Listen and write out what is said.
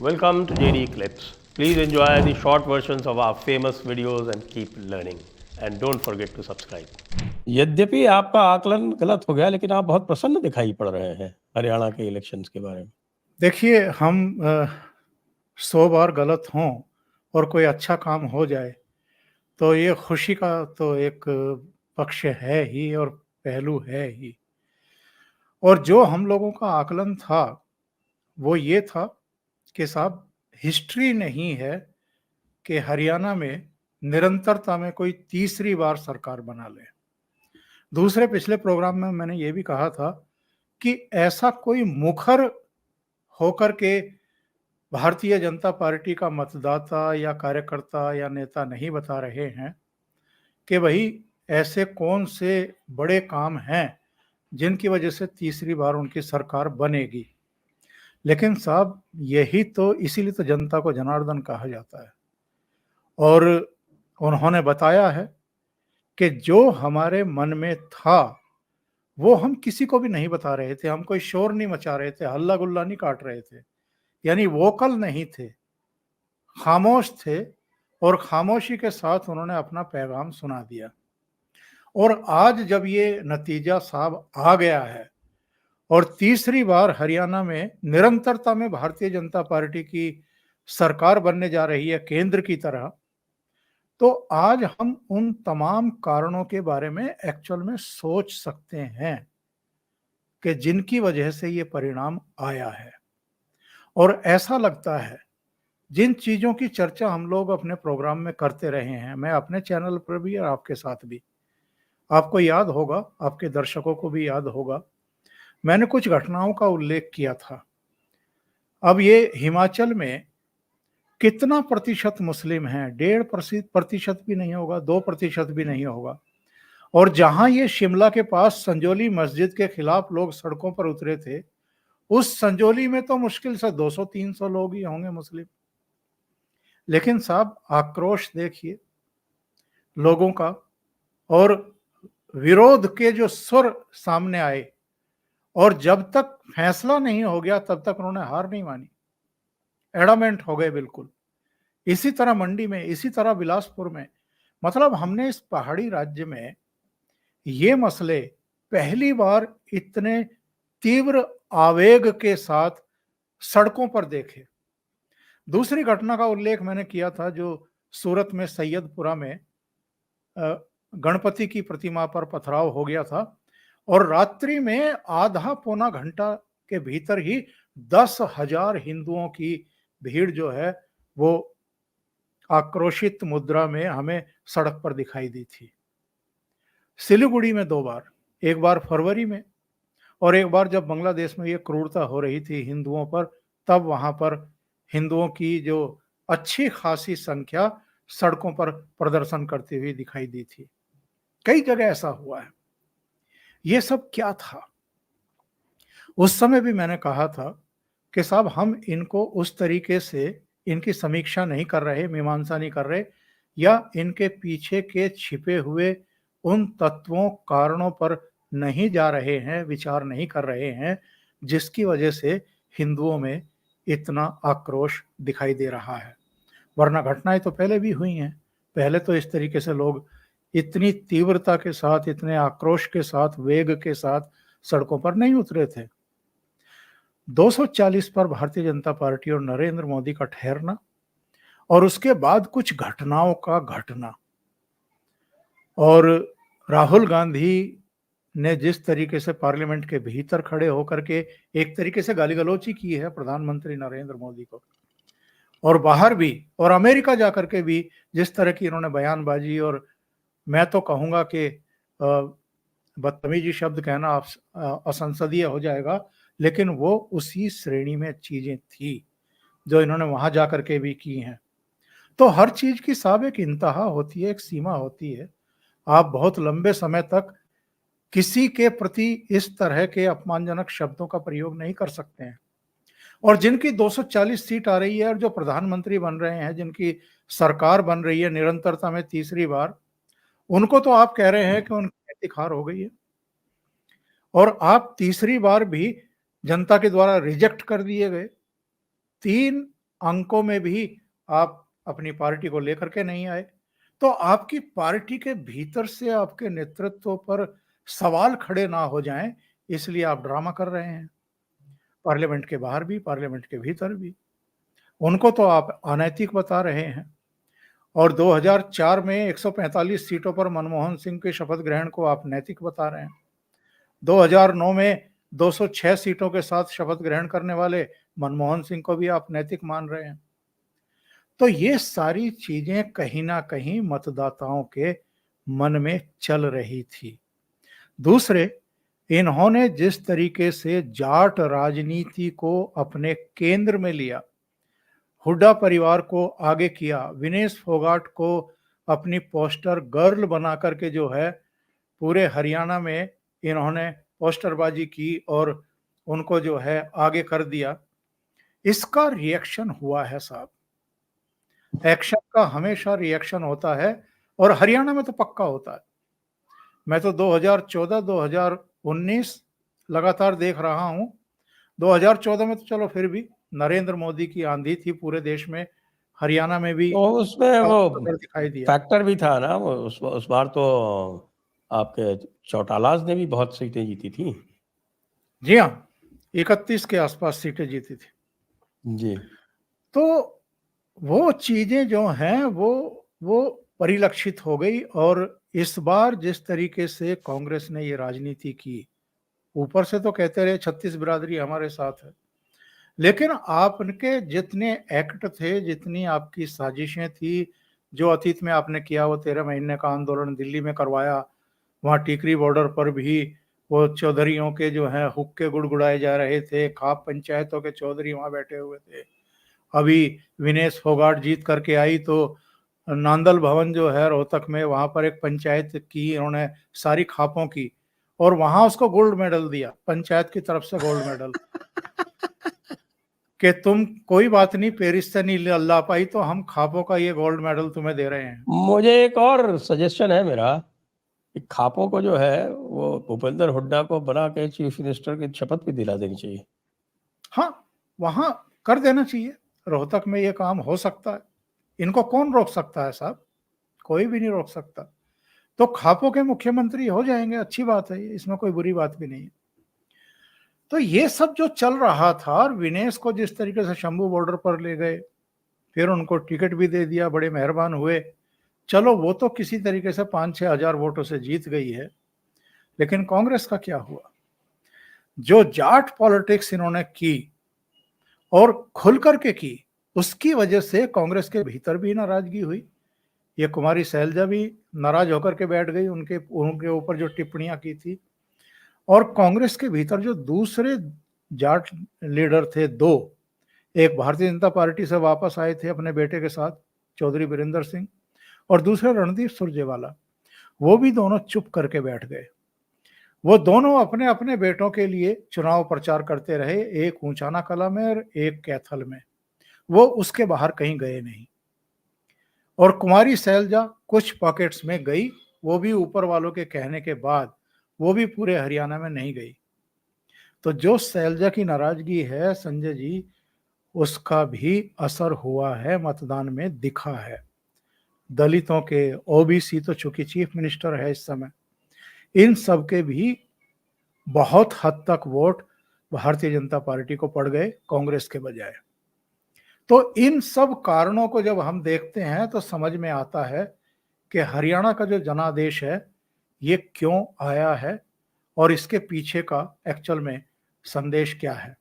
Welcome to JD Clips. Please enjoy the short versions of our famous videos and keep learning. And don't forget to subscribe. यद्यपि आपका आकलन गलत हो गया, लेकिन आप बहुत प्रसन्न दिखाई पड़ रहे हैं हरियाणा के इलेक्शंस के बारे में। देखिए, हम 100 बार गलत हों और कोई अच्छा काम हो जाए तो ये खुशी का तो एक पक्ष है ही और पहलू है ही। और जो हम लोगों का आकलन था वो ये था कि साहब, हिस्ट्री नहीं है कि हरियाणा में निरंतरता में कोई तीसरी बार सरकार बना ले। दूसरे पिछले प्रोग्राम में मैंने ये भी कहा था कि ऐसा कोई मुखर होकर के भारतीय जनता पार्टी का मतदाता या कार्यकर्ता या नेता नहीं बता रहे हैं कि भाई ऐसे कौन से बड़े काम हैं जिनकी वजह से तीसरी बार उनकी सरकार बनेगी। लेकिन साहब, यही तो इसीलिए तो जनता को जनार्दन कहा जाता है। और उन्होंने बताया है कि जो हमारे मन में था वो हम किसी को भी नहीं बता रहे थे, हम कोई शोर नहीं मचा रहे थे, हल्ला गुल्ला नहीं काट रहे थे, यानी वोकल नहीं थे, खामोश थे। और खामोशी के साथ उन्होंने अपना पैगाम सुना दिया। और आज जब ये नतीजा साहब आ गया है और तीसरी बार हरियाणा में निरंतरता में भारतीय जनता पार्टी की सरकार बनने जा रही है केंद्र की तरह, तो आज हम उन तमाम कारणों के बारे में एक्चुअल में सोच सकते हैं कि जिनकी वजह से ये परिणाम आया है। और ऐसा लगता है जिन चीजों की चर्चा हम लोग अपने प्रोग्राम में करते रहे हैं, मैं अपने चैनल पर भी और आपके साथ भी, आपको याद होगा, आपके दर्शकों को भी याद होगा, मैंने कुछ घटनाओं का उल्लेख किया था। अब ये हिमाचल में कितना प्रतिशत मुस्लिम हैं? 1.5% भी नहीं होगा, 2% भी नहीं होगा। और जहां ये शिमला के पास संजौली मस्जिद के खिलाफ लोग सड़कों पर उतरे थे, उस संजौली में तो मुश्किल से 200-300 लोग ही होंगे मुस्लिम। लेकिन साहब, आक्रोश देखिए लोगों का, और विरोध के जो सुर सामने आए, और जब तक फैसला नहीं हो गया तब तक उन्होंने हार नहीं मानी, एडामेंट हो गए बिल्कुल। इसी तरह मंडी में, इसी तरह बिलासपुर में, मतलब हमने इस पहाड़ी राज्य में ये मसले पहली बार इतने तीव्र आवेग के साथ सड़कों पर देखे। दूसरी घटना का उल्लेख मैंने किया था जो सूरत में सैयदपुरा में गणपति की प्रतिमा पर पथराव हो गया था, और रात्रि में आधा पौना घंटा के भीतर ही 10,000 हिंदुओं की भीड़ जो है वो आक्रोशित मुद्रा में हमें सड़क पर दिखाई दी थी। सिलीगुड़ी में 2 बार, एक बार फरवरी में और एक बार जब बांग्लादेश में ये क्रूरता हो रही थी हिंदुओं पर, तब वहां पर हिंदुओं की जो अच्छी खासी संख्या सड़कों पर प्रदर्शन करती हुई दिखाई दी थी। कई जगह ऐसा हुआ है। ये सब क्या था? उस समय भी मैंने कहा था कि साहब, हम इनको उस तरीके से इनकी समीक्षा नहीं कर रहे, मीमांसा नहीं कर रहे, या इनके पीछे के छिपे हुए उन तत्वों, कारणों पर नहीं जा रहे हैं, विचार नहीं कर रहे हैं, जिसकी वजह से हिंदुओं में इतना आक्रोश दिखाई दे रहा है। वरना घटनाएं तो पहले भी हुई हैं। पहले तो इस तरीके से लोग इतनी तीव्रता के साथ, इतने आक्रोश के साथ, वेग के साथ सड़कों पर नहीं उतरे थे। 240 पर भारतीय जनता पार्टी और नरेंद्र मोदी का ठहरना, और उसके बाद कुछ घटनाओं का घटना, और राहुल गांधी ने जिस तरीके से पार्लियामेंट के भीतर खड़े होकर के एक तरीके से गाली गलौची की है प्रधानमंत्री नरेंद्र मोदी को, और बाहर भी, और अमेरिका जाकर के भी जिस तरह की इन्होंने बयानबाजी, और मैं तो कहूंगा कि बदतमीजी शब्द कहना असंसदीय हो जाएगा, लेकिन वो उसी श्रेणी में चीजें थी जो इन्होंने वहां जाकर के भी की हैं। तो हर चीज की साहब एक इंतहा होती है, एक सीमा होती है। आप बहुत लंबे समय तक किसी के प्रति इस तरह के अपमानजनक शब्दों का प्रयोग नहीं कर सकते हैं। और जिनकी 240 सीट आ रही है और जो प्रधानमंत्री बन रहे हैं, जिनकी सरकार बन रही है निरंतरता में तीसरी बार, उनको तो आप कह रहे हैं कि उनकी नैतिक हार हो गई है, और आप तीसरी बार भी जनता के द्वारा रिजेक्ट कर दिए गए। 3 अंकों में भी आप अपनी पार्टी को लेकर के नहीं आए। तो आपकी पार्टी के भीतर से आपके नेतृत्व पर सवाल खड़े ना हो जाएं, इसलिए आप ड्रामा कर रहे हैं। पार्लियामेंट के बाहर भी, पार्लियामेंट के भीतर भी। उनको तो आप अनैतिक बता रहे हैं। और 2004 में 145 सीटों पर मनमोहन सिंह के शपथ ग्रहण को आप नैतिक बता रहे हैं। 2009 में 206 सीटों के साथ शपथ ग्रहण करने वाले मनमोहन सिंह को भी आप नैतिक मान रहे हैं। तो ये सारी चीजें कहीं ना कहीं मतदाताओं के मन में चल रही थी। दूसरे, इन्होंने जिस तरीके से जाट राजनीति को अपने केंद्र में लिया, हुड्डा परिवार को आगे किया, विनेश फोगाट को अपनी पोस्टर गर्ल बना करके जो है पूरे हरियाणा में इन्होंने पोस्टरबाजी की और उनको जो है आगे कर दिया, इसका रिएक्शन हुआ है साहब। एक्शन का हमेशा रिएक्शन होता है और हरियाणा में तो पक्का होता है। मैं तो 2014-2019 लगातार देख रहा हूं। 2014 में तो चलो फिर भी नरेंद्र मोदी की आंधी थी पूरे देश में, हरियाणा में भी तो उसमें वो दिखाई दिया। फैक्टर भी था ना, वो उस बार तो आपके चौटालाज ने भी बहुत सीटें जीती थी। जी हाँ, 31 के आसपास सीटें जीती थी। जी। तो वो चीजें जो हैं वो परिलक्षित हो गई। और इस बार जिस तरीके से कांग्रेस ने ये राजनीति की, ऊपर से तो कहते रहे 36 बिरादरी हमारे साथ है, लेकिन आपके जितने एक्ट थे, जितनी आपकी साजिशें थी, जो अतीत में आपने किया, वो 13 महीने का आंदोलन दिल्ली में करवाया, वहाँ टिकरी बॉर्डर पर भी वो चौधरियों के जो है हुक्के गुड़गुड़ाए जा रहे थे, खाप पंचायतों के चौधरी वहाँ बैठे हुए थे। अभी विनेश फोगाट जीत करके आई तो नांदल भवन जो है रोहतक में, वहां पर एक पंचायत की उन्होंने सारी खापों की, और वहां उसको गोल्ड मेडल दिया, पंचायत की तरफ से गोल्ड मेडल कि तुम कोई बात नहीं, पेरिस से नहीं ला पाई तो हम खापों का ये गोल्ड मेडल तुम्हें दे रहे हैं। मुझे एक और सजेशन है मेरा, कि खापों को जो है वो भूपेंद्र हुड्डा को बना के चीफ मिनिस्टर की शपथ भी दिला देनी चाहिए। हाँ, वहां कर देना चाहिए। रोहतक में ये काम हो सकता है, इनको कौन रोक सकता है साहब? कोई भी नहीं रोक सकता। तो खापों के मुख्यमंत्री हो जाएंगे, अच्छी बात है, इसमें कोई बुरी बात भी नहीं है। तो ये सब जो चल रहा था, और विनेश को जिस तरीके से शंभू बॉर्डर पर ले गए, फिर उनको टिकट भी दे दिया, बड़े मेहरबान हुए। चलो वो तो किसी तरीके से 5-6 हजार वोटों से जीत गई है, लेकिन कांग्रेस का क्या हुआ? जो जाट पॉलिटिक्स इन्होंने की और खुल करके की, उसकी वजह से कांग्रेस के भीतर भी नाराजगी हुई। ये कुमारी सैलजा भी नाराज होकर के बैठ गई उनके ऊपर जो टिप्पणियां की थी। और कांग्रेस के भीतर जो दूसरे जाट लीडर थे, दो, एक भारतीय जनता पार्टी से वापस आए थे अपने बेटे के साथ, चौधरी वीरेंद्र सिंह, और दूसरे रणदीप सुरजेवाला, वो भी दोनों चुप करके बैठ गए। वो दोनों अपने अपने बेटों के लिए चुनाव प्रचार करते रहे, एक ऊंचाना कला में और एक कैथल में, वो उसके बाहर कहीं गए नहीं। और कुमारी सैलजा कुछ पॉकेट्स में गई, वो भी ऊपर वालों के कहने के बाद, वो भी पूरे हरियाणा में नहीं गई। तो जो सैलजा की नाराजगी है संजय जी, उसका भी असर हुआ है, मतदान में दिखा है। दलितों के, ओबीसी तो चूंकि चीफ मिनिस्टर है इस समय, इन सब के भी बहुत हद तक वोट भारतीय जनता पार्टी को पड़ गए कांग्रेस के बजाय। तो इन सब कारणों को जब हम देखते हैं तो समझ में आता है कि हरियाणा का जो जनादेश है ये क्यों आया है और इसके पीछे का एक्चुअल में संदेश क्या है।